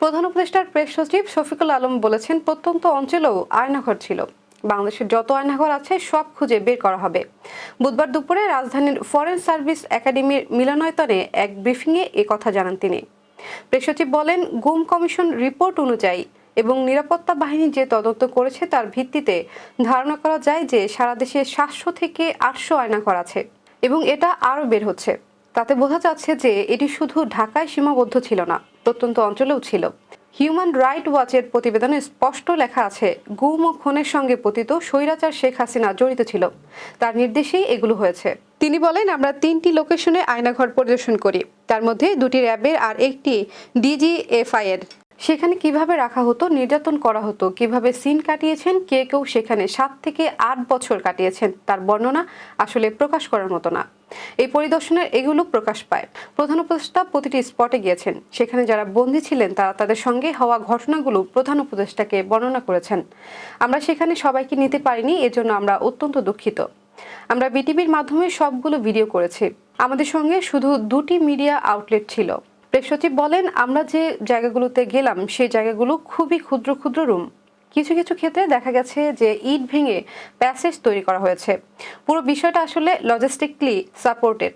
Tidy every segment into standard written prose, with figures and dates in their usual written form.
প্রধান উপদেষ্টার প্রেস সচিব শফিকুল আলম বলেছেন, প্রত্যন্ত অঞ্চলেও আয়নাঘর ছিল। বাংলাদেশের যত আয়নাঘর আছে সব খুঁজে বের করা হবে। বুধবার দুপুরে রাজধানীর ফরেন সার্ভিস একাডেমির মিলনায়তনে এক ব্রিফিংয়ে এ কথা জানান তিনি। প্রেস সচিব বলেন, গুম কমিশন রিপোর্ট অনুযায়ী এবং নিরাপত্তা বাহিনী যে তদন্ত করেছে তার ভিত্তিতে ধারণা করা যায় যে সারা দেশে 700 থেকে 800 আয়নাঘর আছে এবং এটা আরও বের হচ্ছে। তাতে বোঝা যাচ্ছে যে এটি শুধু ঢাকায় সীমাবদ্ধ ছিল না, প্রত্যন্ত অঞ্চলেও ছিল। হিউম্যান রাইট ওয়াচের প্রতিবেদনে স্পষ্ট লেখা আছে, গুম ও খুনের সঙ্গে পতিত স্বৈরাচার শেখ হাসিনা জড়িত ছিল। তার নির্দেশেই এগুলো হয়েছে। তিনি বলেন, আমরা 3টি লোকেশনে আয়নাঘর পরিদর্শন করি, তার মধ্যে 2টি র্যাবের আর একটি ডিজিএফআই এর। সেখানে কিভাবে রাখা হতো, নির্যাতন করা হতো, কিভাবে সিন কাটিয়েছেন কেউ সেখানে 7 থেকে 8 বছর কাটিয়েছেন, তার বর্ণনা আসলে প্রকাশ করার মতো না। এই পরিদর্শনের এগুলো প্রকাশ পায়। প্রধান উপদেষ্টা প্রতিটি স্পটে গিয়েছেন, সেখানে যারা বন্দী ছিলেন তারা তাদের সঙ্গে হওয়া ঘটনাগুলো প্রধান উপদেষ্টাকে বর্ণনা করেছেন। আমরা সেখানে সবাইকে নিতে পারিনি, এজন্য আমরা অত্যন্ত দুঃখিত। আমরা বিটিভির মাধ্যমে সবগুলো ভিডিও করেছি। আমাদের সঙ্গে শুধু 2টি মিডিয়া আউটলেট ছিল। প্রেস সচিব বলেন, আমরা যে জায়গাগুলোতে গেলাম সেই জায়গাগুলো খুবই ক্ষুদ্র ক্ষুদ্র রুম। কিছু কিছু ক্ষেত্রে দেখা গেছে যে ইট ভেঙে প্যাসেজ তৈরি করা হয়েছে। পুরো বিষয়টা আসলে লজিস্টিকলি সাপোর্টেড।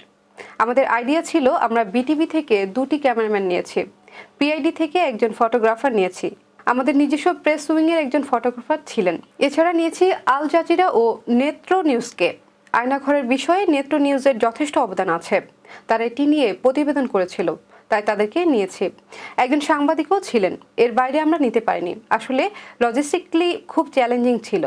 আমাদের আইডিয়া ছিল, আমরা বিটিভি থেকে 2টি ক্যামেরাম্যান নিয়েছি, পিআইডি থেকে একজন ফটোগ্রাফার নিয়েছি, আমাদের নিজস্ব প্রেস উইংয়ের একজন ফটোগ্রাফার ছিলেন। এছাড়া নিয়েছি আল জাজিরা ও নেত্র নিউজকে। আয়নাঘরের বিষয়ে নেত্র নিউজের যথেষ্ট অবদান আছে, তারা এটি নিয়ে প্রতিবেদন করেছিল, তাই তাদেরকে নিয়েছি। একজন সাংবাদিকও ছিলেন। এর বাইরে আমরা নিতে পারিনি। আসলে লজিস্টিকলি খুব চ্যালেঞ্জিং ছিল।